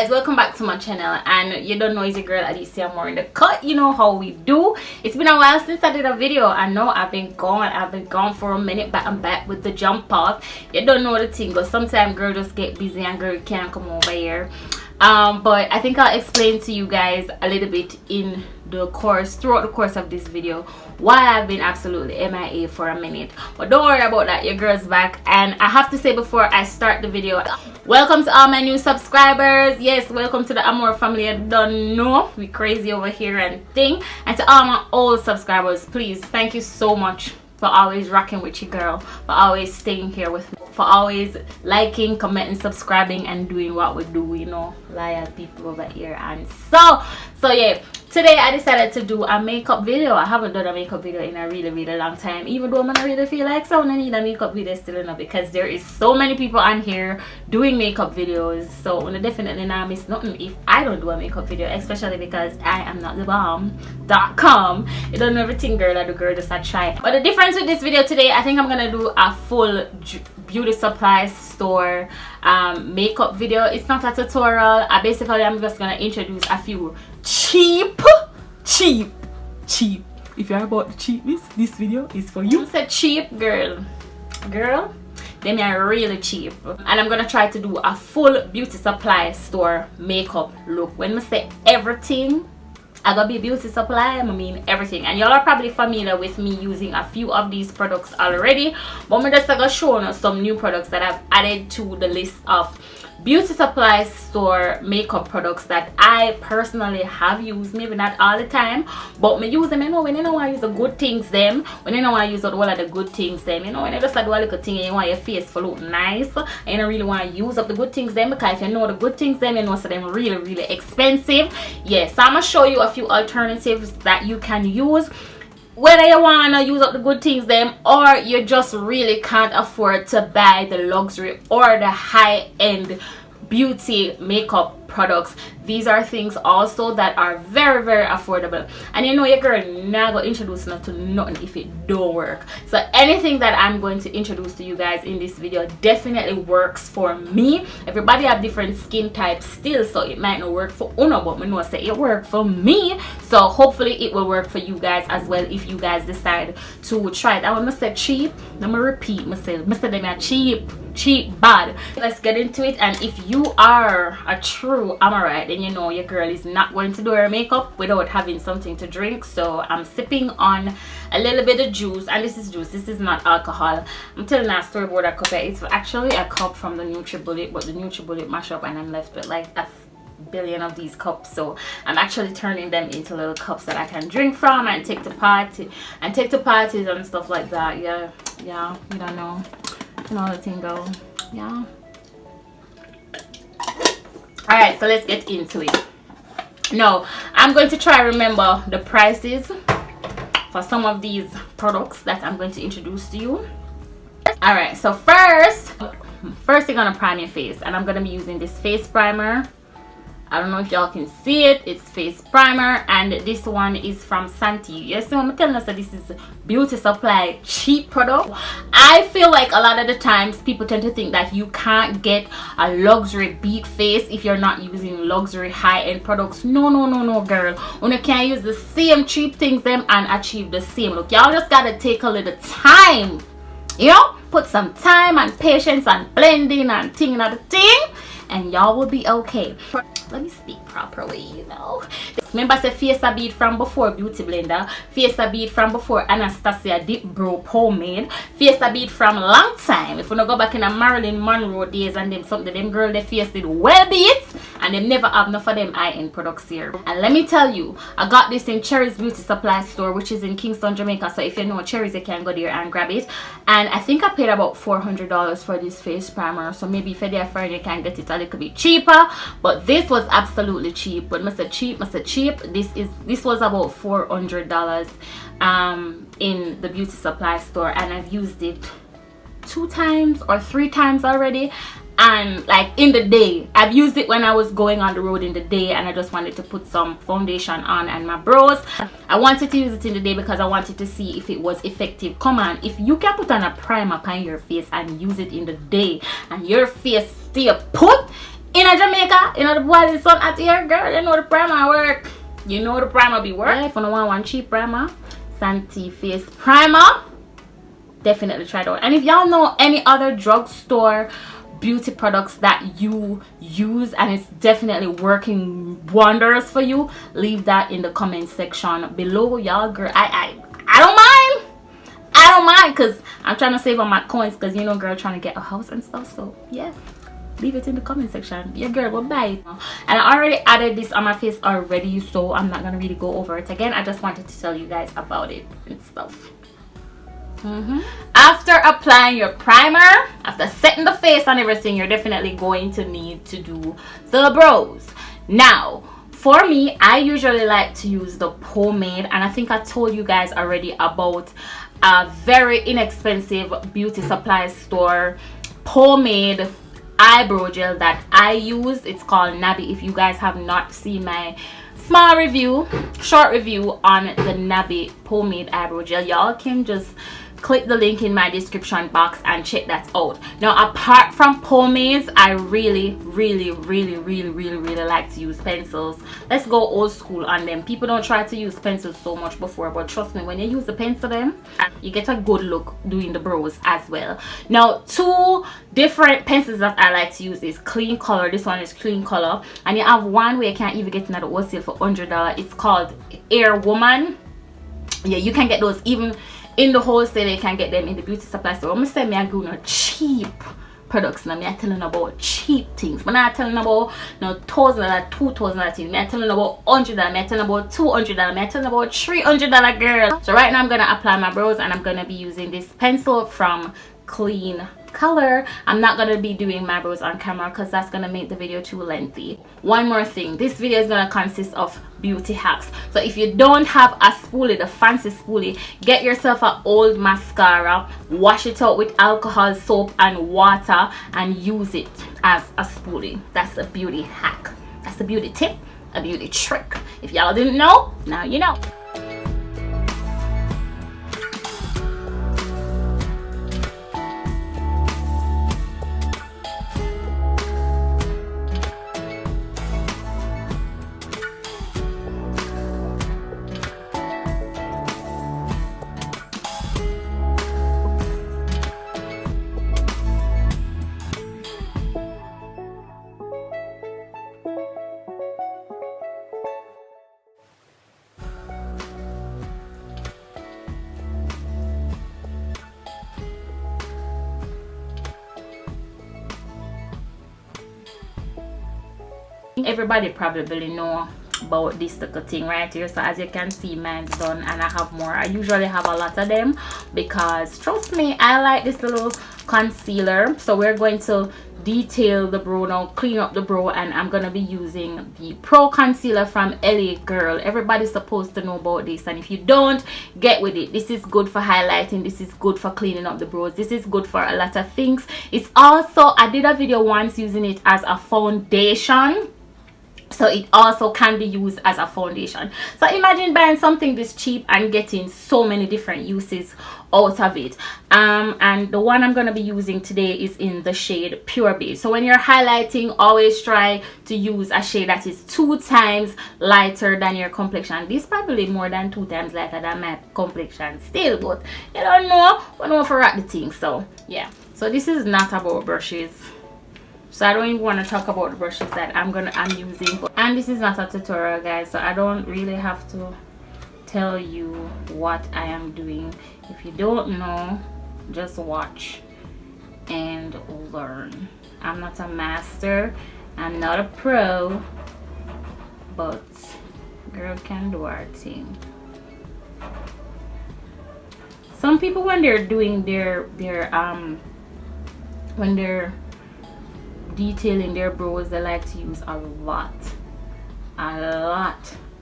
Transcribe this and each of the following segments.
guys, welcome back to my channel. And you don't know, it's your girl Alicia more in the cut. You know how we do. It's been a while since I did a video. I know I've been gone for a minute, but I'm back with the jump off. You don't know the thing, but sometimes girl just get busy and girl can't come over here. But I think I'll explain to you guys a little bit in the course, throughout the course of this video, why I've been absolutely MIA for a minute. But don't worry about that, your girl's back. And I have to say before I start the video, welcome to all my new subscribers. Yes, welcome to the Amore family. I don't know, we crazy over here and thing. And to all my old subscribers, please, thank you so much for always rocking with your girl, for always staying here with me, for always liking, commenting, subscribing, and doing what we do, you know, loyal people over here. And so yeah, today I decided to do a makeup video. I haven't done a makeup video in a really long time, even though I don't really feel like so I need a makeup video still enough, because there is so many people on here doing makeup videos. So I definitely not miss nothing if I don't do a makeup video, especially because I am not the bomb.com. You don't know everything, girl. I do, girl, just a try. But the difference with this video today, I think I'm gonna do a full beauty supply store makeup video. It's not a tutorial. I'm just gonna introduce a few cheap. If you're about the cheapness, this video is for you. It's a cheap girl, they are really cheap. And I'm gonna try to do a full beauty supply store makeup look. When I say everything, I gotta be beauty supply, I mean everything. And y'all are probably familiar with me using a few of these products already, but I'm just gonna show you some new products that I've added to the list of beauty supply store makeup products that I personally have used. Maybe not all the time, but me use them. You know, when you know I use the good things them, when you know I use all of the good things them, you know, when you just like do a little thing and you want your face to look nice and you don't really want to use up the good things them, because if you know the good things them, you know so them really expensive. Yes, so I'm gonna show you a few alternatives that you can use, whether you want to use up the good things them or you just really can't afford to buy the luxury or the high-end beauty makeup products. These are things also that are very affordable, and you know your girl not gonna introduce you to nothing if it don't work. So anything that I'm going to introduce to you guys in this video definitely works for me. Everybody have different skin types still, so it might not work for uno, but me know say it worked for me, so hopefully it will work for you guys as well if you guys decide to try it. I want to say cheap, let me repeat myself, Mr. them are cheap bad. Let's get into it. And if you are a true Amorite, then you know your girl is not going to do her makeup without having something to drink. So I'm sipping on a little bit of juice, and this is juice, this is not alcohol. I'm telling a story about a cup. It's actually a cup from the NutriBullet, but the NutriBullet mash up and I'm left with like a billion of these cups, so I'm actually turning them into little cups that I can drink from and take to parties and stuff like that. Yeah, you don't know, you know the thing go. Yeah. Alright, so let's get into it. Now I'm going to try remember the prices for some of these products that I'm going to introduce to you. Alright, so first you're gonna prime your face, and I'm gonna be using this face primer. I don't know if y'all can see it. It's face primer, and this one is from Santee. Yes, so I'm telling us that this is beauty supply cheap product. I feel like a lot of the times people tend to think that you can't get a luxury beat face if you're not using luxury high-end products. No girl, you can't use the same cheap things them and achieve the same look. Y'all just gotta take a little time, you know, put some time and patience and blending and thing and the thing, and y'all will be okay. Let me speak properly, you know. Remember I said face a bead from before beauty blender, face a bead from before Anastasia Dip Brow pomade, face a bead from long time. If we not go back in a Marilyn Monroe days and them something, them girl their face did well beats, and them never have enough of them high-end products here. And let me tell you, I got this in Cherry's Beauty Supply Store, which is in Kingston, Jamaica. So if you know Cherry's, you can go there and grab it. And I think I paid about $400 for this face primer. So maybe if you're there for it, you can get it a little bit cheaper. But this was absolutely cheap. But Mr. Cheap, this was about $400 in the beauty supply store, and I've used it 2 times or 3 times already. And like in the day, I've used it when I was going on the road in the day and I just wanted to put some foundation on and my brows. I wanted to use it in the day because I wanted to see if it was effective. Come on, if you can put on a primer on your face and use it in the day and your face stay put, in a Jamaica, you know the boys is sun out here, girl. You know the primer work. You know the primer be work. If you don't want one cheap primer, Santee Face primer, definitely try it out. And if y'all know any other drugstore beauty products that you use and it's definitely working wonders for you, leave that in the comment section below, y'all. Girl, I don't mind because I'm trying to save on my coins, because you know, girl, trying to get a house and stuff. So yeah, leave it in the comment section. Yeah, girl, will buy it. And I already added this on my face already, so I'm not gonna really go over it again. I just wanted to tell you guys about it and stuff. After applying your primer, after setting the face and everything, you're definitely going to need to do the brows. Now for me, I usually like to use the pomade, and I think I told you guys already about a very inexpensive beauty supply store pomade eyebrow gel that I use. It's called Nabi. If you guys have not seen my small review, short review on the Nabi pomade eyebrow gel, y'all can just click the link in my description box and check that out. Now apart from pomades, I really like to use pencils. Let's go old school on them. People don't try to use pencils so much before, but trust me, when you use the pencil them, you get a good look doing the brows as well. Now two different pencils that I like to use is Klean Color. This one is Klean Color, and you have one where you can't even get another wholesale for $100. It's called Air Woman. Yeah, you can get those even in the wholesale. You can get them in the beauty supply store. I'm gonna say me I'm going to cheap products now. Me are telling about cheap things. But not telling about no $1,000, $2,000 things. Me are telling about $100. Me are telling about $200. Me are telling about $300, girl. So right now I'm gonna apply my brows, and I'm gonna be using this pencil from Klean Color. I'm not gonna be doing my brows on camera because that's gonna make the video too lengthy. One more thing, this video is gonna consist of beauty hacks. So if you don't have a spoolie, the fancy spoolie, get yourself an old mascara, wash it out with alcohol, soap and water, and use it as a spoolie. That's a beauty hack. That's a beauty tip, a beauty trick. If y'all didn't know, now you know. Everybody probably know about this little thing right here. So as you can see, mine's done, and I have more. I usually have a lot of them because trust me, I like this little concealer. So we're going to detail the brow now, clean up the brow, and I'm gonna be using the Pro Concealer from LA Girl. Everybody's supposed to know about this, and if you don't, get with it. This is good for highlighting, this is good for cleaning up the brows, this is good for a lot of things. It's also, I did a video once using it as a foundation, so it also can be used as a foundation. So imagine buying something this cheap and getting so many different uses out of it. And the one I'm going to be using today is in the shade Pure Beige. So when you're highlighting, always try to use a shade that is 2 times lighter than your complexion. This probably more than 2 times lighter than my complexion still, but you don't know, we know for the thing. So yeah, so this is not about brushes, so I don't even want to talk about the brushes that I'm using. And this is not a tutorial, guys, so I don't really have to tell you what I am doing. If you don't know, just watch and learn. I'm not a master, I'm not a pro, but girl can do our thing. Some people, when they're doing when they're detailing their brows, they like to use a lot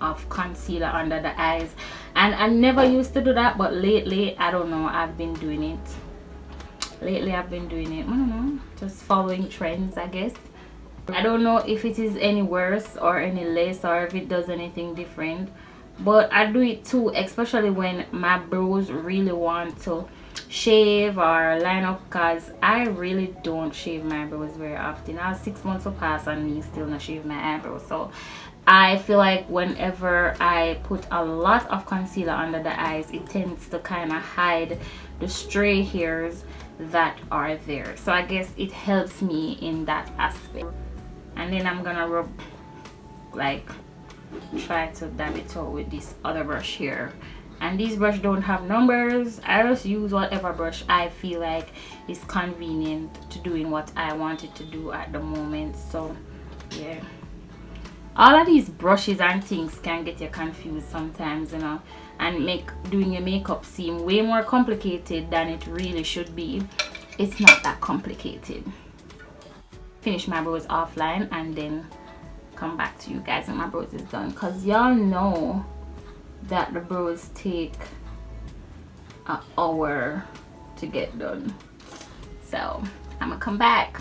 of concealer under the eyes, and I never used to do that, but lately, I don't know, I've been doing it. I don't know, just following trends, I guess. I don't know if it is any worse or any less, or if it does anything different, but I do it too, especially when my brows really want to shave or line up, because I really don't shave my eyebrows very often. Now 6 months will pass and me still not shave my eyebrows. So I feel like whenever I put a lot of concealer under the eyes, it tends to kind of hide the stray hairs that are there. So I guess it helps me in that aspect. And then I'm gonna rub, like, try to dab it out with this other brush here. And these brushes don't have numbers. I just use whatever brush I feel like is convenient to doing what I wanted to do at the moment. So yeah, all of these brushes and things can get you confused sometimes, you know, and make doing your makeup seem way more complicated than it really should be. It's not that complicated. Finish my brows offline and then come back to you guys when my brows is done, because y'all know that the brows take an hour to get done. So I'm gonna come back.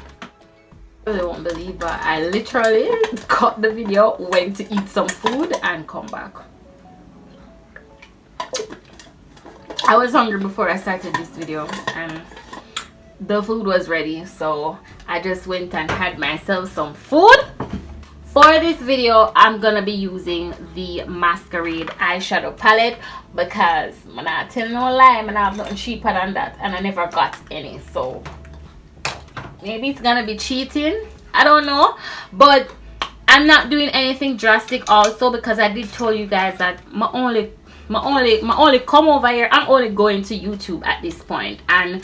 I really won't believe, but I literally cut the video, went to eat some food and come back. I was hungry before I started this video and the food was ready, so I just went and had myself some food. For this video, I'm gonna be using the Masquerade eyeshadow palette, because I'm not telling no lie, I have nothing cheaper than that and I never got any. So maybe it's gonna be cheating, I don't know, but I'm not doing anything drastic also, because I did tell you guys that my only come over here, I'm only going to YouTube at this point, and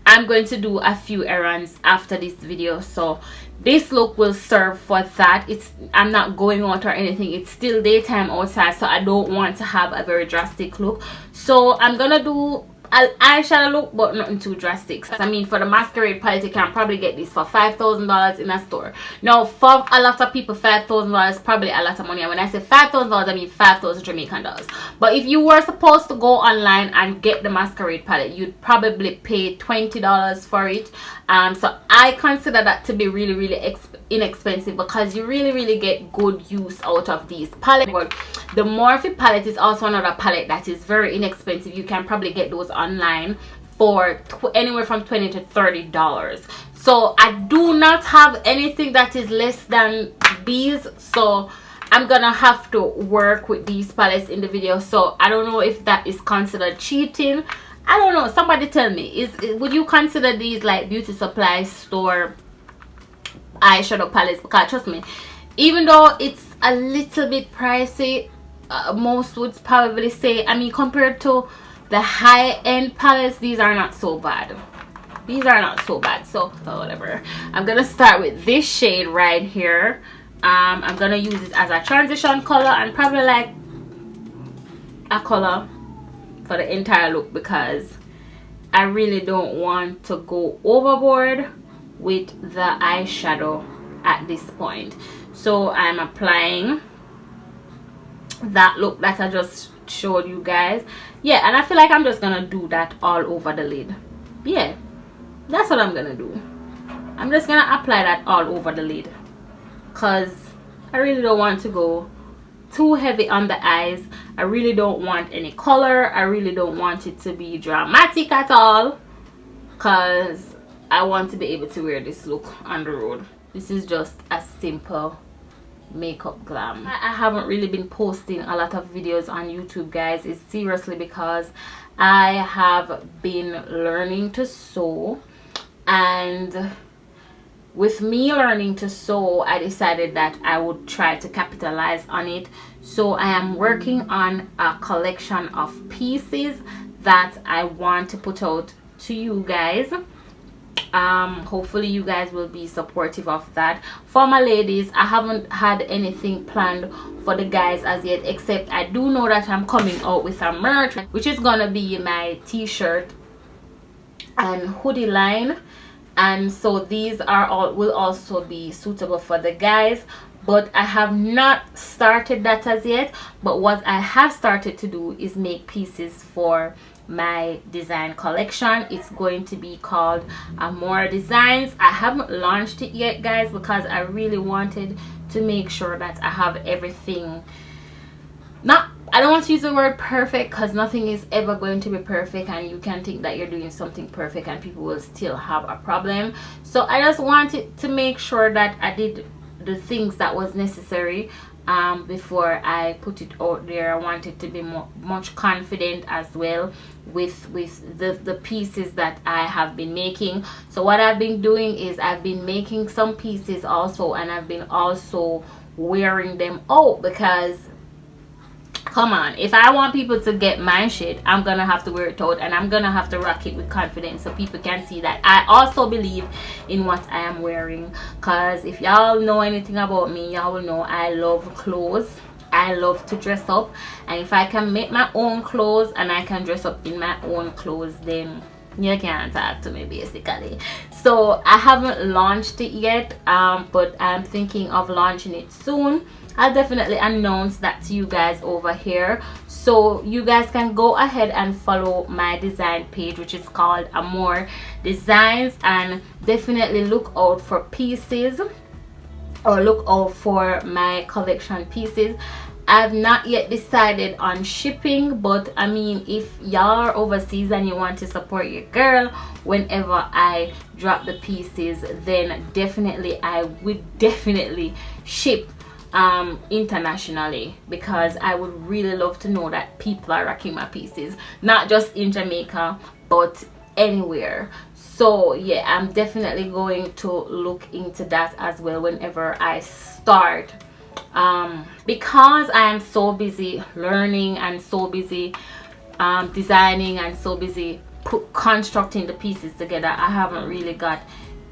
I'm going to do a few errands after this video. So this look will serve for that. I'm not going out or anything, it's still daytime outside, so I don't want to have a very drastic look. So I'm gonna do an eyeshadow look, but nothing too drastic. I mean, for the Masquerade palette, you can probably get this for $5,000 in a store. Now for a lot of people, $5,000 is probably a lot of money, and when I say $5,000, I mean 5,000 Jamaican dollars. But if you were supposed to go online and get the Masquerade palette, you'd probably pay $20 for it. So I consider that to be really inexpensive, because you really get good use out of these palettes. But the Morphe palette is also another palette that is very inexpensive. You can probably get those online for anywhere from $20 to $30. So I do not have anything that is less than these, so I'm gonna have to work with these palettes in the video. So I don't know if that is considered cheating. I don't know, somebody tell me, would you consider these like beauty supply store eyeshadow palettes? Because trust me, even though it's a little bit pricey, most would probably say, I mean, compared to the high-end palettes, these are not so bad. These are not so bad. So whatever, I'm gonna start with this shade right here. I'm gonna use it as a transition color and probably like a color for the entire look, because I really don't want to go overboard with the eyeshadow at this point. So I'm applying that look that I just showed you guys. Yeah, and I feel like I'm just gonna do that all over the lid. Yeah, that's what I'm gonna do. I'm just gonna apply that all over the lid, because I really don't want to go too heavy on the eyes. I really don't want any color. I really don't want it to be dramatic at all, because I want to be able to wear this look on the road. This is just a simple makeup glam. I haven't really been posting a lot of videos on YouTube, guys. It's seriously because I have been learning to sew, and with me learning to sew, I decided that I would try to capitalize on it. So I am working on a collection of pieces that I want to put out to you guys. Hopefully you guys will be supportive of that. For my ladies, I haven't had anything planned for the guys as yet, except I do know that I'm coming out with a merch, which is gonna be my t-shirt and hoodie line. And so these will also be suitable for the guys, but I have not started that as yet. But what I have started to do is make pieces for my design collection. It's going to be called More Designs. I haven't launched it yet, guys, because I really wanted to make sure that I have everything, not I don't want to use the word perfect because nothing is ever going to be perfect, and you can think that you're doing something perfect and people will still have a problem. So I just wanted to make sure that I did the things that was necessary before I put it out there. I wanted to be much confident as well with the pieces that I have been making. So what I've been doing is I've been making some pieces also, and I've been also wearing them out, because come on, if I want people to get my shit, I'm gonna have to wear it out, and I'm gonna have to rock it with confidence so people can see that I also believe in what I am wearing. Because if y'all know anything about me, y'all will know I love clothes. I love to dress up, and if I can make my own clothes and I can dress up in my own clothes, then you can't talk to me, basically. So I haven't launched it yet, but I'm thinking of launching it soon. I'll definitely announce that to you guys over here, so you guys can go ahead and follow my design page, which is called Amore Designs, and definitely look out for pieces, or look out for my collection pieces. I've not yet decided on shipping, but I mean, if y'all are overseas and you want to support your girl whenever I drop the pieces, then definitely I would definitely ship internationally, because I would really love to know that people are rocking my pieces, not just in Jamaica but anywhere. So yeah, I'm definitely going to look into that as well whenever I start, because I am so busy learning and so busy designing and so busy constructing the pieces together. I haven't really got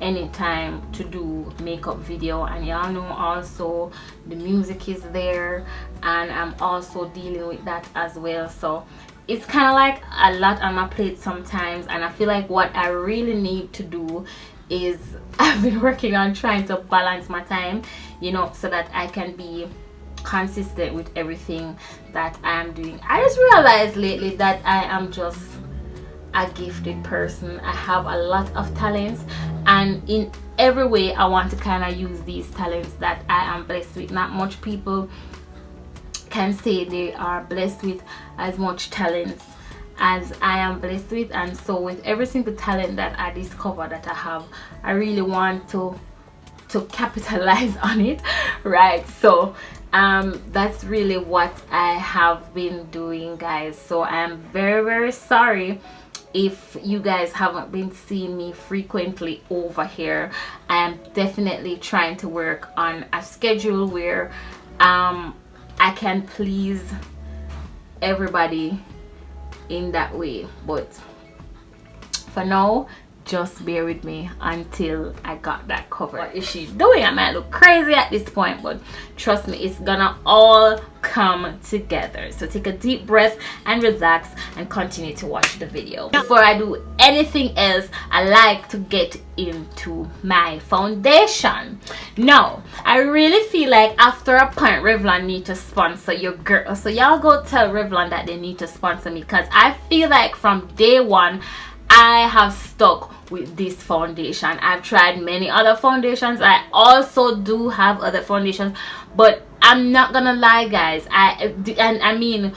any time to do makeup video, and y'all know also the music is there, and I'm also dealing with that as well. So it's kind of like a lot on my plate sometimes, and I feel like what I really need to do is I've been working on trying to balance my time, you know, so that I can be consistent with everything that I am doing. I just realized lately that I am just a gifted person. I have a lot of talents, and in every way I want to kind of use these talents that I am blessed with. Not much people can say they are blessed with as much talents as I am blessed with, and so with every single talent that I discover that I have, I really want to capitalize on it, right? So that's really what I have been doing, guys. So I'm very sorry if you guys haven't been seeing me frequently over here. I am definitely trying to work on a schedule where I can please everybody in that way, but for now, just bear with me until I got that cover. What is she doing? I might look crazy at this point, but trust me, it's gonna all come together. So take a deep breath and relax and continue to watch the video. Before I do anything else, I like to get into my foundation. Now, I really feel like after a point, Revlon need to sponsor your girl. So y'all go tell Revlon that they need to sponsor me, because I feel like from day one I have stuck with this foundation. I've tried many other foundations. I also do have other foundations, but I'm not gonna lie, guys, I mean,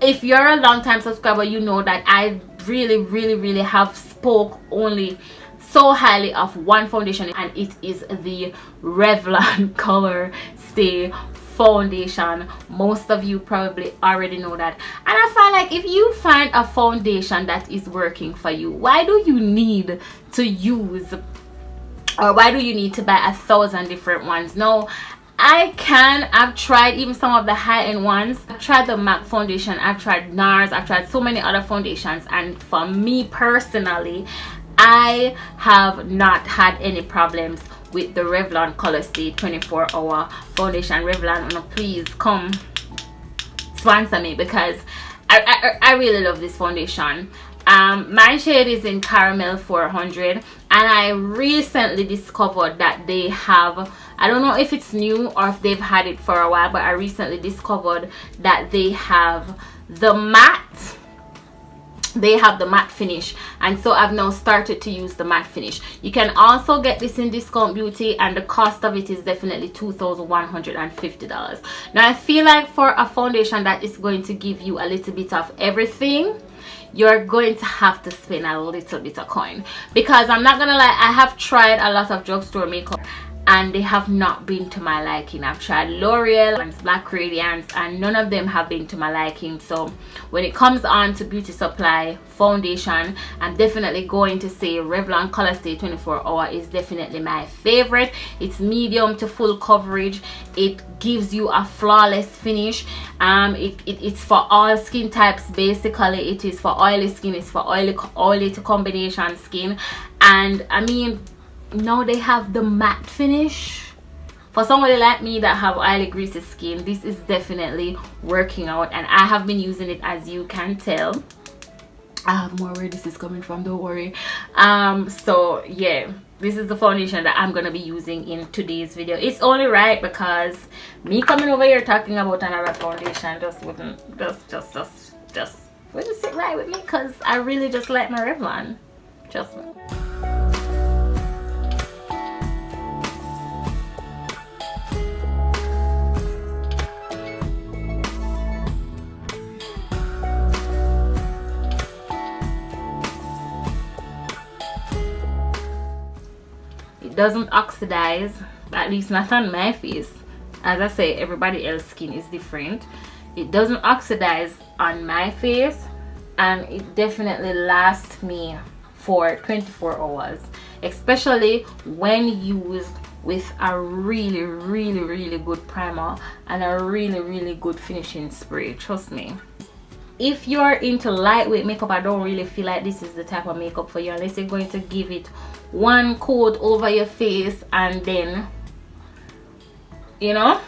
if you're a long time subscriber, you know that I really have spoke only so highly of one foundation, and it is the Revlon Color Stay Foundation. Most of you probably already know that, and I find like if you find a foundation that is working for you, why do you need to use, or why do you need to buy 1,000 different ones? No, I've tried even some of the high-end ones. I've tried the MAC foundation, I've tried NARS, I've tried so many other foundations, and for me personally, I have not had any problems with the Revlon Color Stay 24-hour foundation. Revlon, please come sponsor me, because I really love this foundation. My shade is in Caramel 400, and I recently discovered that they have, I don't know if it's new or if they've had it for a while, but I recently discovered that they have the matte they have the matte finish, and so I've now started to use the matte finish. You can also get this in Discount Beauty, and the cost of it is definitely $2,150. Now I feel like for a foundation that is going to give you a little bit of everything, you're going to have to spend a little bit of coin, because I'm not gonna lie, I have tried a lot of drugstore makeup and they have not been to my liking. I've tried L'Oreal and Black Radiance, and none of them have been to my liking. So when it comes on to beauty supply foundation, I'm definitely going to say Revlon Color Stay 24 Hour is definitely my favorite. It's medium to full coverage. It gives you a flawless finish. It's for all skin types. Basically it is for oily skin, it's for oily to combination skin. And I mean, now they have the matte finish. For somebody like me that have oily greasy skin, this is definitely working out, and I have been using it, as you can tell. I have more where this is coming from, don't worry. So yeah, this is the foundation that I'm gonna be using in today's video. It's only right, because me coming over here talking about another foundation just wouldn't wouldn't sit right with me, because I really just like my Revlon. Trust me. It doesn't oxidize, at least not on my face. As I say, everybody else's skin is different. It doesn't oxidize on my face, and it definitely lasts me for 24 hours, especially when used with a really good primer and a really good finishing spray. Trust me. If you're into lightweight makeup, I don't really feel like this is the type of makeup for you, unless you're going to give it one coat over your face and then, you know,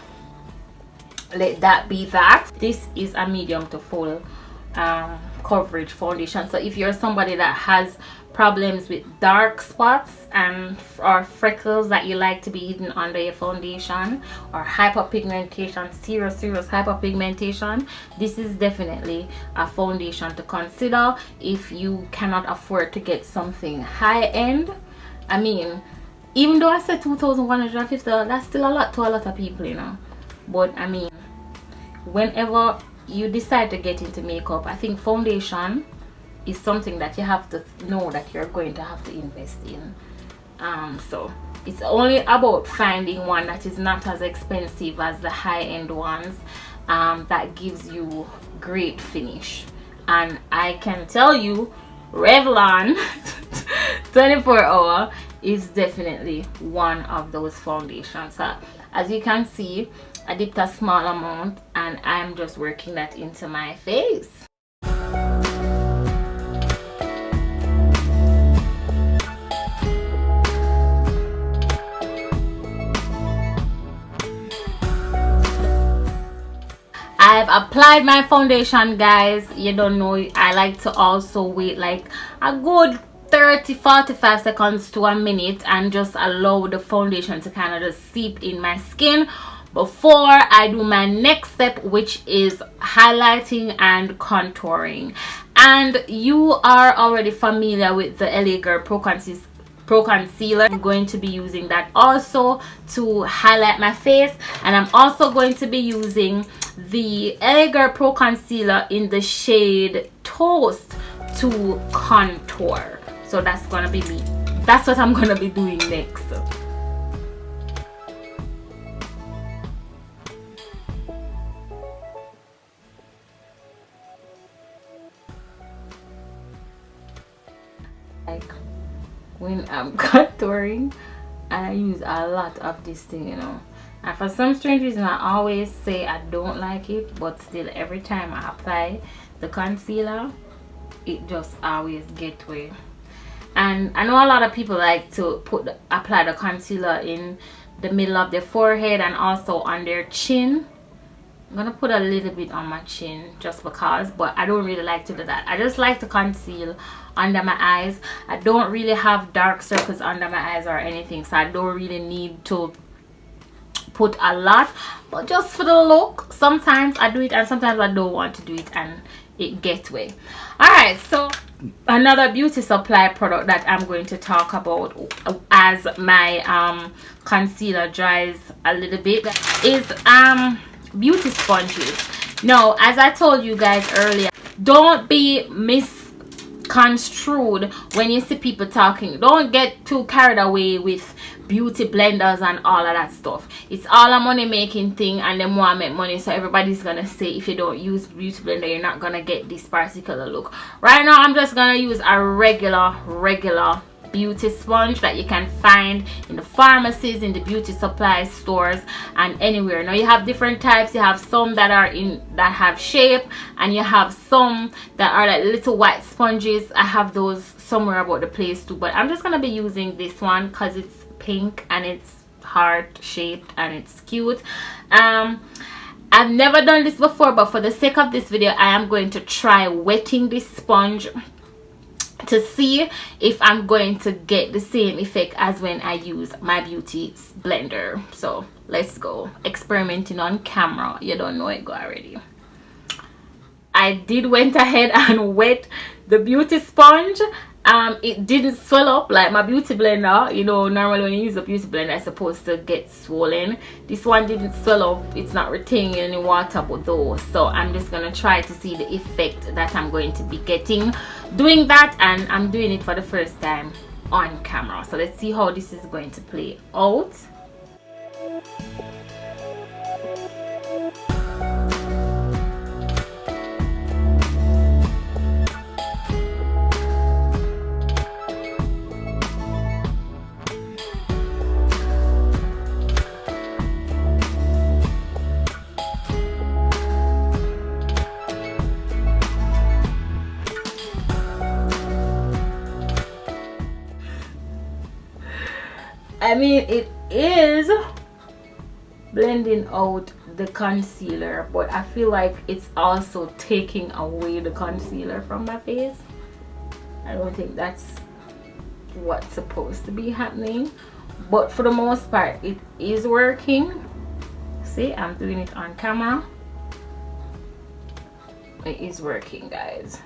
let that be that. This is a medium to full coverage foundation. So if you're somebody that has problems with dark spots and or freckles that you like to be hidden under your foundation, or hyperpigmentation, serious hyperpigmentation, this is definitely a foundation to consider if you cannot afford to get something high-end. I mean, even though I said $2,150, that's still a lot to a lot of people, you know. But I mean, whenever you decide to get into makeup, I think foundation is something that you have to know that you're going to have to invest in. So it's only about finding one that is not as expensive as the high-end ones, that gives you great finish. And I can tell you, Revlon 24 Hour is definitely one of those foundations. So as you can see, I dipped a small amount and I'm just working that into my face. I've applied my foundation, guys. You don't know, I like to also wait like a good 30-45 seconds to a minute and just allow the foundation to kind of just seep in my skin before I do my next step, which is highlighting and contouring. And you are already familiar with the LA Girl Pro Concealer. I'm going to be using that also to highlight my face, and I'm also going to be using the LA Girl Pro Concealer in the shade Toast to contour. So that's gonna be me. That's what I'm gonna be doing next. Like when I'm contouring, I use a lot of this thing, you know. And for some strange reason, I always say I don't like it, but still every time I apply the concealer, it just always gets away. And I know a lot of people like to apply the concealer in the middle of their forehead and also on their chin. I'm gonna put a little bit on my chin just because, but I don't really like to do that. I just like to conceal under my eyes. I don't really have dark circles under my eyes or anything, so I don't really need to put a lot, but just for the look. Sometimes I do it and sometimes I don't want to do it, and it get away. All right, so another beauty supply product that I'm going to talk about as my concealer dries a little bit is beauty sponges. Now, as I told you guys earlier, don't be misconstrued when you see people talking. Don't get too carried away with beauty blenders and all of that stuff. It's all a money making thing, and them want to make money, so everybody's gonna say if you don't use beauty blender you're not gonna get this particular look. Right now I'm just gonna use a regular beauty sponge that you can find in the pharmacies, in the beauty supply stores, and anywhere. Now you have different types. You have some that have shape, and you have some that are like little white sponges. I have those somewhere about the place too, but I'm just gonna be using this one because it's pink and it's heart shaped and it's cute. I've never done this before, but for the sake of this video I am going to try wetting this sponge to see if I'm going to get the same effect as when I use my beauty blender. So let's go. Experimenting on camera. You don't know it go already. I did went ahead and wet the beauty sponge. It didn't swell up like my beauty blender. You know, normally when you use a beauty blender it's supposed to get swollen. This one didn't swell up. It's not retaining any water but though. So I'm just gonna try to see the effect that I'm going to be getting doing that, and I'm doing it for the first time on camera. So let's see how this is going to play out. I mean, it is blending out the concealer, but I feel like it's also taking away the concealer from my face. I don't think that's what's supposed to be happening, but for the most part it is working. See, I'm doing it on camera. It is working, guys.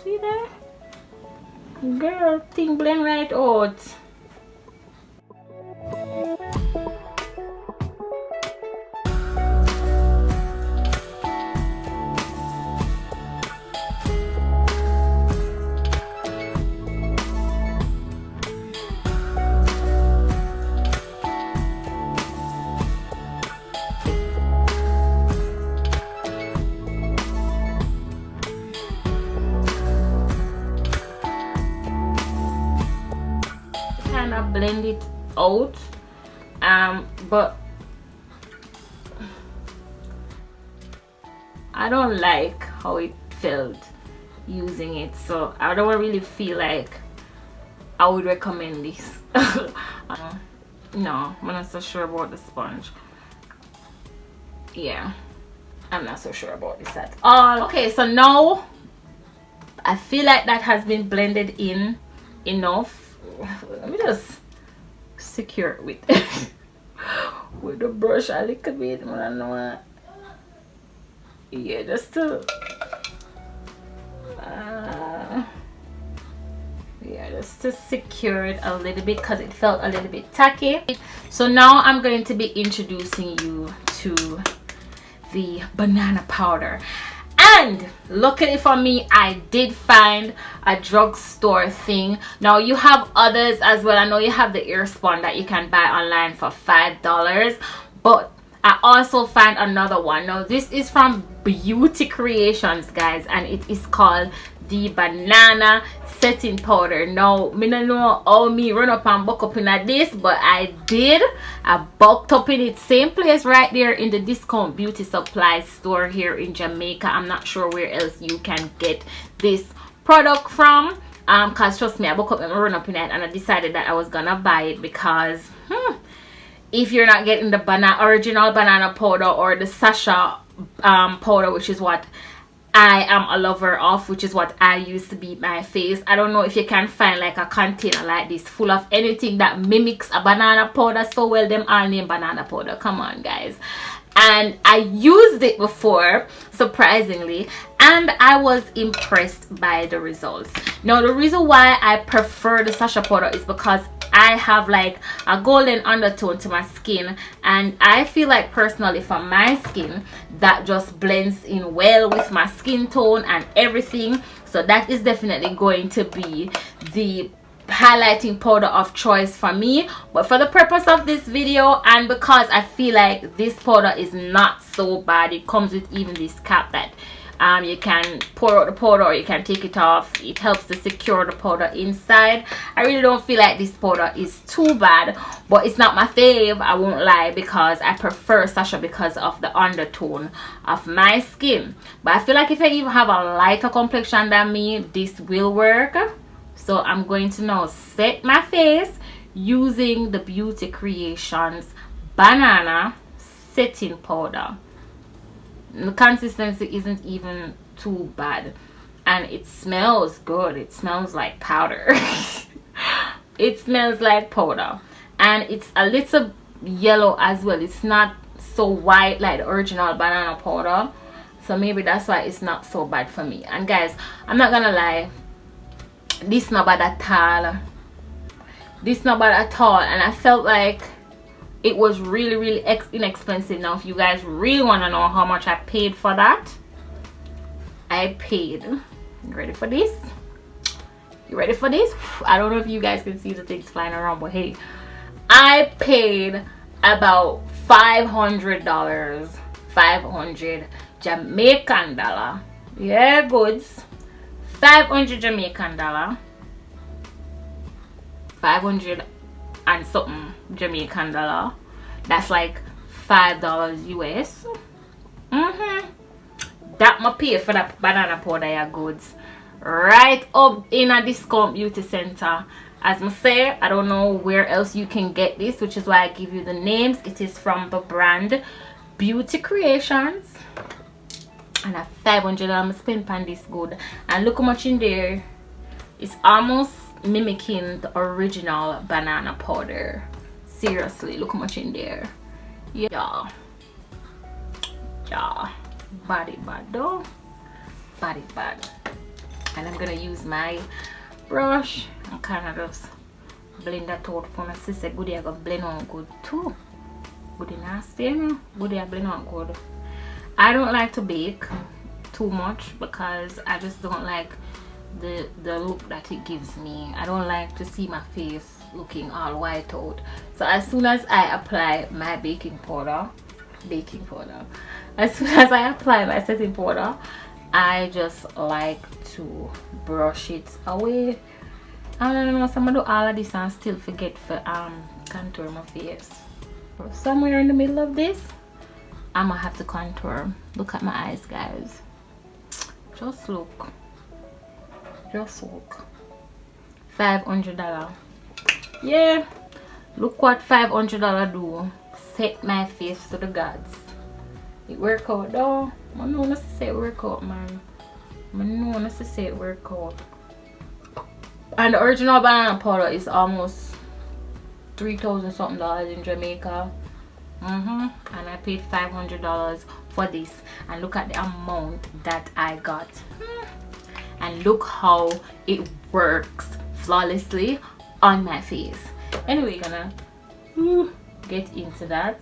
See there? Girl, thing blend right out. Blend it out, but I don't like how it felt using it, so I don't really feel like I would recommend this. No, I'm not so sure about the sponge. Yeah, I'm not so sure about this at all. Okay, so now I feel like that has been blended in enough. Let me just secure it with the brush a little bit. I don't know. Yeah, just to yeah, just to secure it a little bit because it felt a little bit tacky. So now I'm going to be introducing you to the banana powder. And luckily for me, I did find a drugstore thing. Now you have others as well. I know you have the ear spun that you can buy online for $5, but I also found another one. Now this is from Beauty Creations, guys, and it is called the banana setting powder. Now me don't know how me run up and buck up in this, but I did. I bulked up in it, same place right there in the discount beauty supply store here in Jamaica. I'm not sure where else you can get this product from, cause trust me, I buck up and run up in it, and I decided that I was gonna buy it because if you're not getting the original banana powder or the sachet powder, which is what I am a lover of, which is what I use to beat my face. I don't know if you can find like a container like this full of anything that mimics a banana powder so well. Them all name banana powder. Come on, guys. And I used it before, surprisingly, and I was impressed by the results. Now, the reason why I prefer the Sacha powder is because I have like a golden undertone to my skin, and I feel like personally for my skin that just blends in well with my skin tone and everything. So that is definitely going to be the highlighting powder of choice for me. But for the purpose of this video, and because I feel like this powder is not so bad, it comes with even this cap that you can pour out the powder or you can take it off. It helps to secure the powder inside. I really don't feel like this powder is too bad, but it's not my fave, I won't lie, because I prefer Sacha because of the undertone of my skin. But I feel like if I even have a lighter complexion than me, this will work. So I'm going to now set my face using the Beauty Creations banana setting powder. The consistency isn't even too bad, and it smells good. It smells like powder. It smells like powder, and it's a little yellow as well. It's not so white like the original banana powder, so maybe that's why it's not so bad for me. And guys, I'm not gonna lie, this not bad at all. This not bad at all, and I felt like it was really inexpensive. Now if you guys really want to know how much I paid for that, I paid, you ready for this? You ready for this? I don't know if you guys can see the things flying around, but hey, I paid about $500, 500 Jamaican dollar. Yeah, goods. 500 Jamaican dollar, 500 and something Jamaican dollar. That's like $5 US. That my pay for that banana powder, yeah, goods. Right up in a discount beauty center. As I say, I don't know where else you can get this, which is why I give you the names. It is from the brand Beauty Creations, and a $500 I'm spent on this good. And look how much in there. It's almost mimicking the original banana powder. Seriously, look how much in there. Yeah, body bad though, body bad. And I'm gonna use my brush and kind of just blend that out for my sister. Goodie, I got blend on good too. Goodie nasty, you know? Goodie, I blend on good. I don't like to bake too much because I just don't like the look that it gives me. I don't like to see my face looking all white out. So as soon as I apply my baking powder, as soon as I apply my setting powder, I just like to brush it away. I don't know, some do all of this and still forget for contour my face. Somewhere in the middle of this, I'm gonna have to contour. Look at my eyes, guys. Just look. $500. Yeah, look what $500 do. Set my face to the gods. It work out though. I know not to say it work out, man. I know not to say it work out. And the original banana powder is almost 3,000 something dollars in Jamaica. And I paid $500 for this, and look at the amount that I got. And look how it works flawlessly on my face. Anyway, gonna get into that.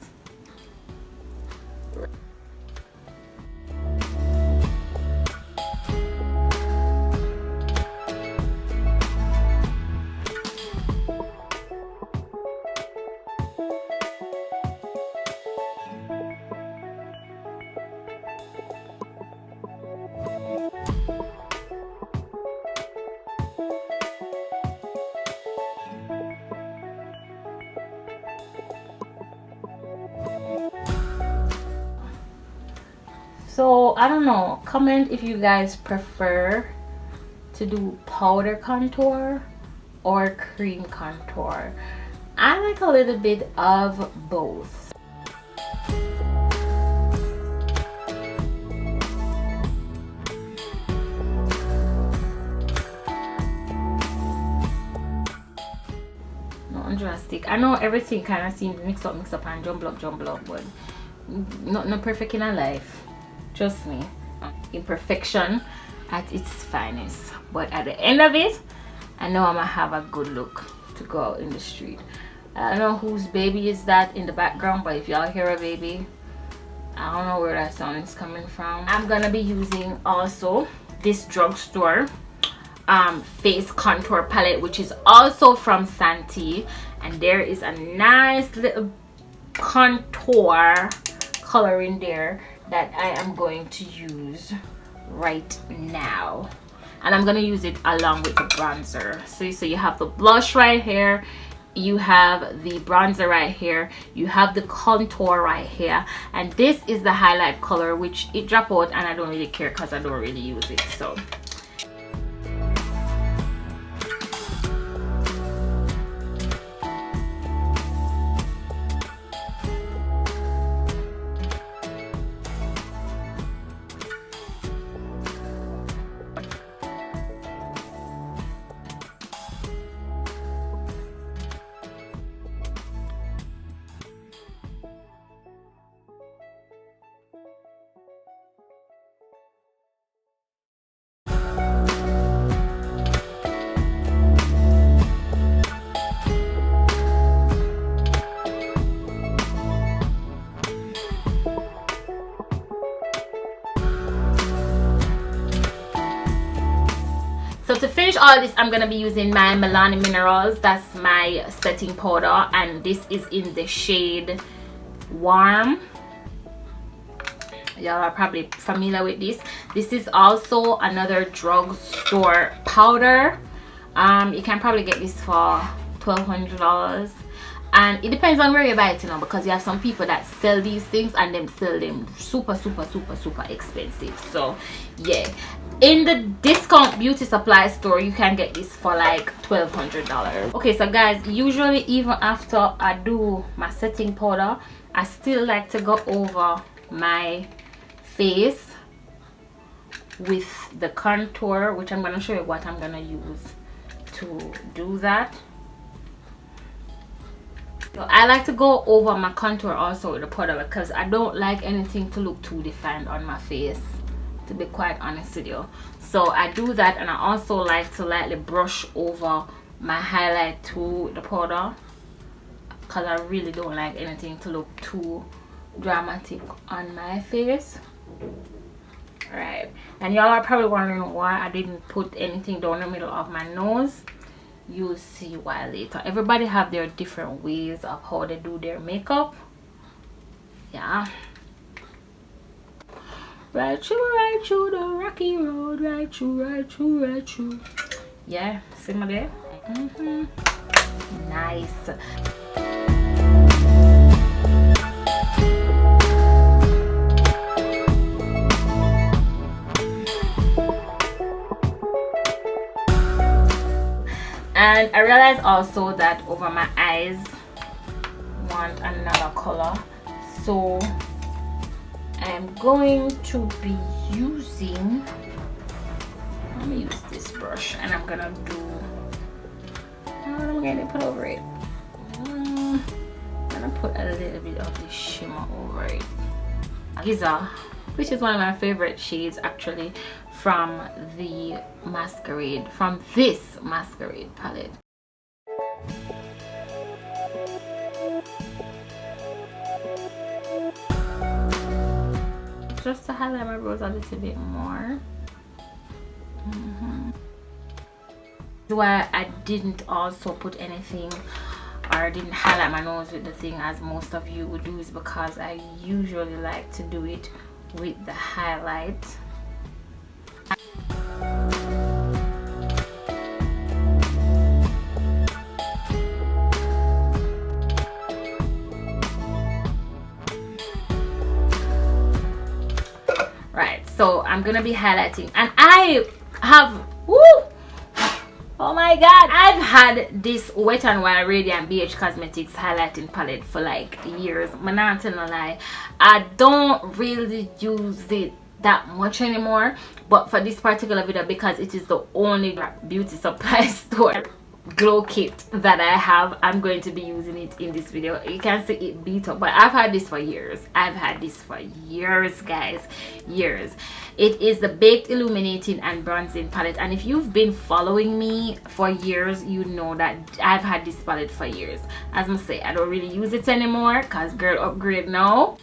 So I don't know, comment if you guys prefer to do powder contour or cream contour. I like a little bit of both. drastic. I know everything kind of seems mix up and jumble up, but not perfect in our life. Trust me. Imperfection at its finest. But at the end of it, I know I'm gonna have a good look to go out in the street. I don't know whose baby is that in the background, but if y'all hear a baby, I don't know where that sound is coming from. I'm gonna be using also this drugstore face contour palette, which is also from Santee, and there is a nice little contour color in there that I am going to use right now, and I'm gonna use it along with the bronzer. So you have the blush right here, you have the bronzer right here, you have the contour right here, and this is the highlight color, which it drop out and I don't really care because I don't really use it. So to finish all this, I'm gonna be using my Milani Minerals. That's my setting powder, and this is in the shade Warm. Y'all are probably familiar with this. This is also another drugstore powder. You can probably get this for $1,200, and it depends on where you buy it, you know, because you have some people that sell these things and them sell them super expensive. So yeah, in the discount beauty supply store you can get this for like $1,200. Okay, so guys, usually even after I do my setting powder, I still like to go over my face with the contour, which I'm going to show you what I'm going to use to do that. So I like to go over my contour also with the powder because I don't like anything to look too defined on my face, to be quite honest with you. So I do that, and I also like to lightly brush over my highlight to the powder because I really don't like anything to look too dramatic on my face. Right, and y'all are probably wondering why I didn't put anything down the middle of my nose. You'll see why later. Everybody have their different ways of how they do their makeup. Yeah. Right through the rocky road, right through. Yeah, see my there? Nice. And I realized also that over my eyes I want another color, so I'm going to be using, let me use this brush, and I'm gonna do, I'm gonna put over it, I'm gonna put a little bit of this shimmer over it. Giza, which is one of my favorite shades actually, from the Masquerade, from this Masquerade palette. Just to highlight my brows a little bit more. Why I didn't also put anything, or didn't highlight my nose with the thing as most of you would do, is because I usually like to do it with the highlight. Right, so I'm gonna be highlighting, and I have, oh my god, I've had this Wet n Wild Radiant BH Cosmetics highlighting palette for like years. I'm not telling a lie, I don't really use it that much anymore, but for this particular video, because it is the only beauty supply store glow kit that I have. I'm going to be using it in this video. You can see it beat up, but I've had this for years. I've had this for years, guys, years. It is the Baked Illuminating and Bronzing palette, and if you've been following me for years, you know that I've had this palette for years. As I say, I don't really use it anymore because girl upgrade now,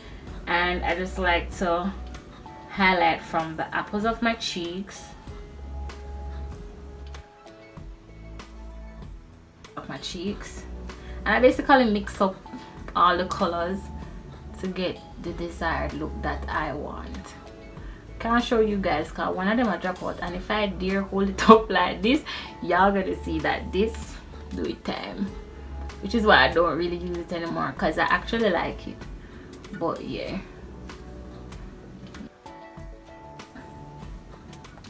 and I just like to highlight from the apples of my cheeks, and I basically mix up all the colors to get the desired look that I want. Can't show you guys because one of them I drop out, and if I dare hold it up like this, y'all gonna see that this do it time, which is why I don't really use it anymore because I actually like it. But yeah,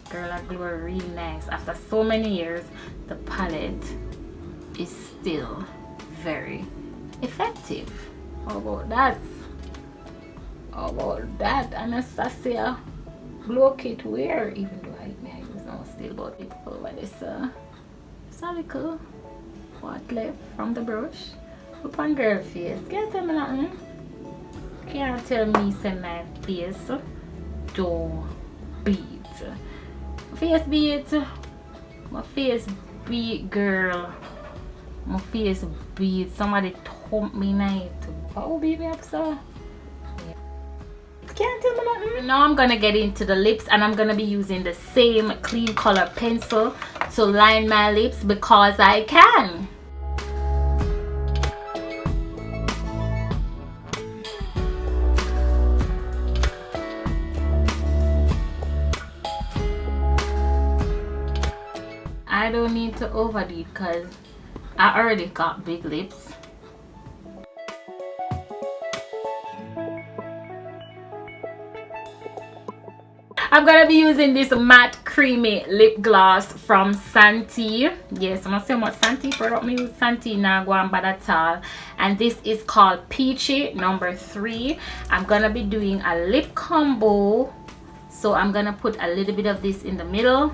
girl, I glow really nice. After so many years, the palette is still very effective. How about that? How about that, Anastasia? Glow kit wear, even though I use now still, but it over this it's a little what left from the brush. Up on girl face. Can't tell me nothing. Can't tell me say my face don't beat. Face beat. My face beat, girl. My face beat. Somebody thump me night. How beat me up, so? Can't tell me nothing. Now I'm gonna get into the lips, and I'm gonna be using the same Klean Color pencil to line my lips because I can. I don't need to overdo it because I already got big lips. I'm gonna be using this matte creamy lip gloss from Santee. Yes, I'm gonna say what Santee product me use. Santee now go on bad at all. And this is called Peachy number 3. I'm gonna be doing a lip combo, so I'm gonna put a little bit of this in the middle.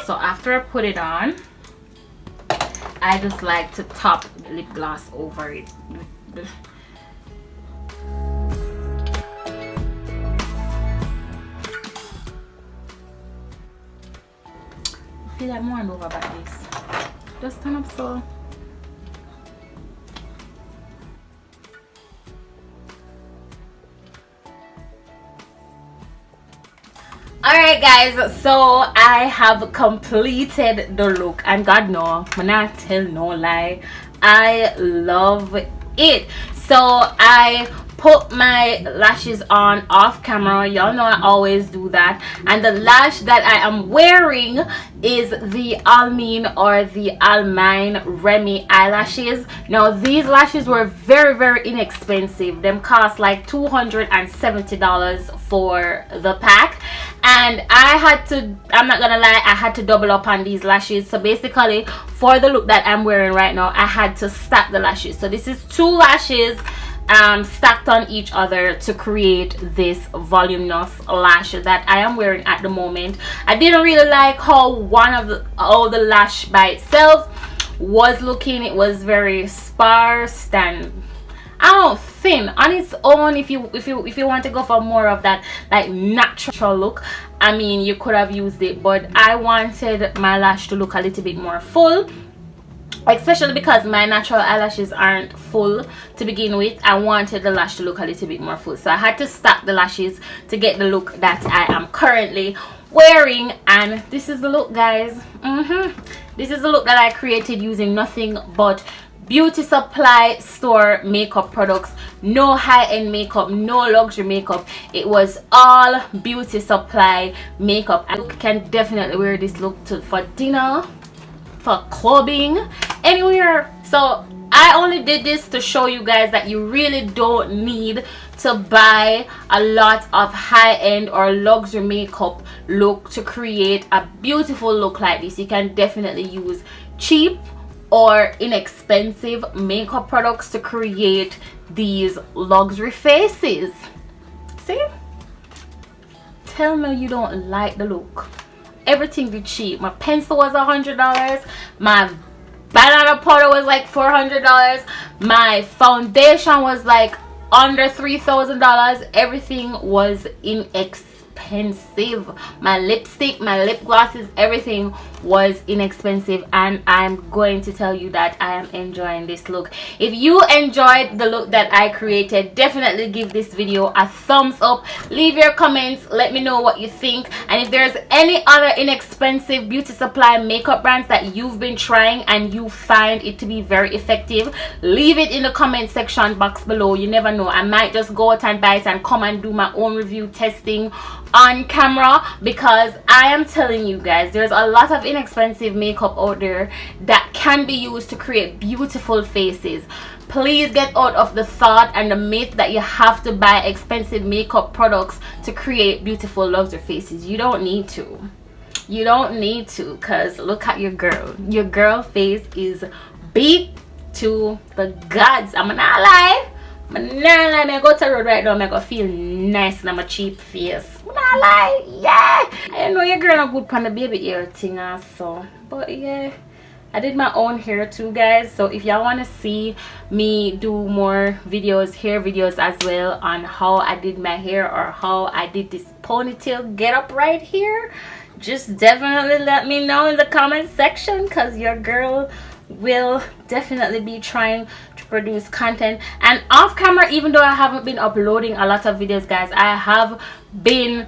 So after I put it on, I just like to top lip gloss over it. I feel like more and over about this. Just turn up so. Alright guys, so I have completed the look, and God no, I'm not tell no lie, I love it. So I put my lashes on off camera. Y'all know I always do that, and the lash that I am wearing is the Almine or the Almine Remy eyelashes. Now these lashes were very inexpensive. Them cost like $270 for the pack, and I had to, I'm not gonna lie, I had to double up on these lashes. So basically for the look that I'm wearing right now, I had to stack the lashes. So this is 2 lashes stacked on each other to create this voluminous lash that I am wearing at the moment. I didn't really like how the lash by itself was looking. It was very sparse and I don't thin on its own. If you want to go for more of that like natural look, I mean, you could have used it, but I wanted my lash to look a little bit more full, especially because my natural eyelashes aren't full to begin with. I wanted the lash to look a little bit more full, so I had to stack the lashes to get the look that I am currently wearing. And this is the look, guys. This is the look that I created using nothing but beauty supply store makeup products. No high-end makeup, no luxury makeup. It was all beauty supply makeup. I can definitely wear this look for dinner, for clubbing, anywhere. So I only did this to show you guys that you really don't need to buy a lot of high-end or luxury makeup look to create a beautiful look like this. You can definitely use cheap or inexpensive makeup products to create these luxury faces. See? Tell me you don't like the look. Everything is cheap. My pencil was $100. My banana powder was like $400. My foundation was like under $3,000. Everything was inexpensive. My lipstick, my lip glosses, everything was inexpensive, and I'm going to tell you that I am enjoying this look. If you enjoyed the look that I created, definitely give this video a thumbs up. Leave your comments, let me know what you think, and if there's any other inexpensive beauty supply makeup brands that you've been trying and you find it to be very effective, leave it in the comment section box below. You never know, I might just go out and buy it and come and do my own review testing on camera, because I am telling you guys, there's a lot of inexpensive makeup out there that can be used to create beautiful faces. Please get out of the thought and the myth that you have to buy expensive makeup products to create beautiful luxury faces. You don't need to. You don't need to, because look at your girl. Your girl face is beat to the gods. I'm not lie. I go to the road right now, I go feel nice in my cheap face. I'm not lie, yeah. I know your girl not good for the baby hair thing also, but yeah, I did my own hair too, guys. So if y'all want to see me do more videos, hair videos as well, on how I did my hair or how I did this ponytail get up right here, just definitely let me know in the comment section, because your girl will definitely be trying to produce content. And off camera, even though I haven't been uploading a lot of videos, guys, I have been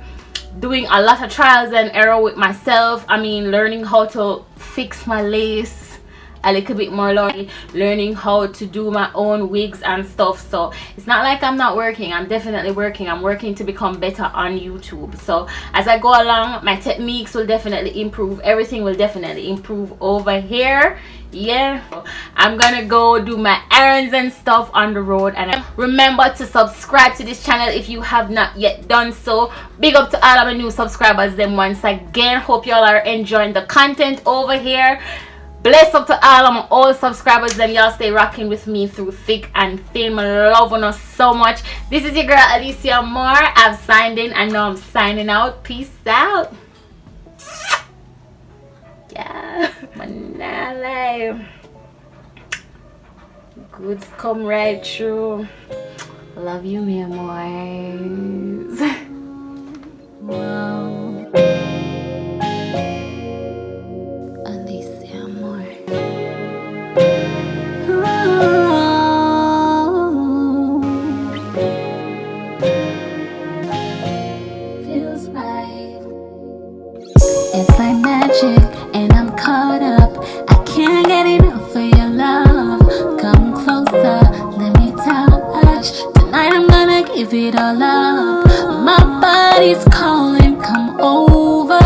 doing a lot of trials and error with myself. I mean, learning how to fix my lace a little bit more, learning how to do my own wigs and stuff. So it's not like I'm not working. I'm definitely working. I'm working to become better on YouTube. So as I go along, my techniques will definitely improve. Everything will definitely improve over here. Yeah, I'm gonna go do my errands and stuff on the road. And remember to subscribe to this channel if you have not yet done so. Big up to all of my new subscribers them once again. Hope y'all are enjoying the content over here. Bless up to all of my old subscribers, them y'all stay rocking with me through thick and thin. I love us so much. This is your girl Alicia Moore. I've signed in and now I'm signing out. Peace out. Yeah, manale. Goods come right through. Love you, me amores. Wow. It's like magic, and I'm caught up. I can't get enough of your love. Come closer, let me touch. Tonight I'm gonna give it all up. My body's calling, come over,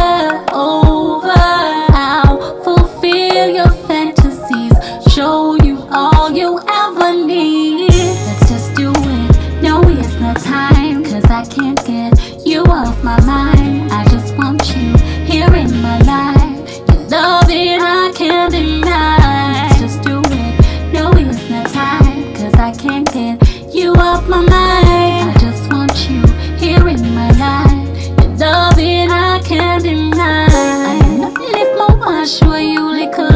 over. I'll fulfill your fantasies, show you all you ever need. Let's just do it, no waste no time, 'cause I can't get you off my mind. I just want you here in my life. Your love it I can't deny. Let's just do it, no waste no time, 'cause I can't get you off my mind. I just want you here in my life. Your love it I can't deny. I am not lift my wash, show you little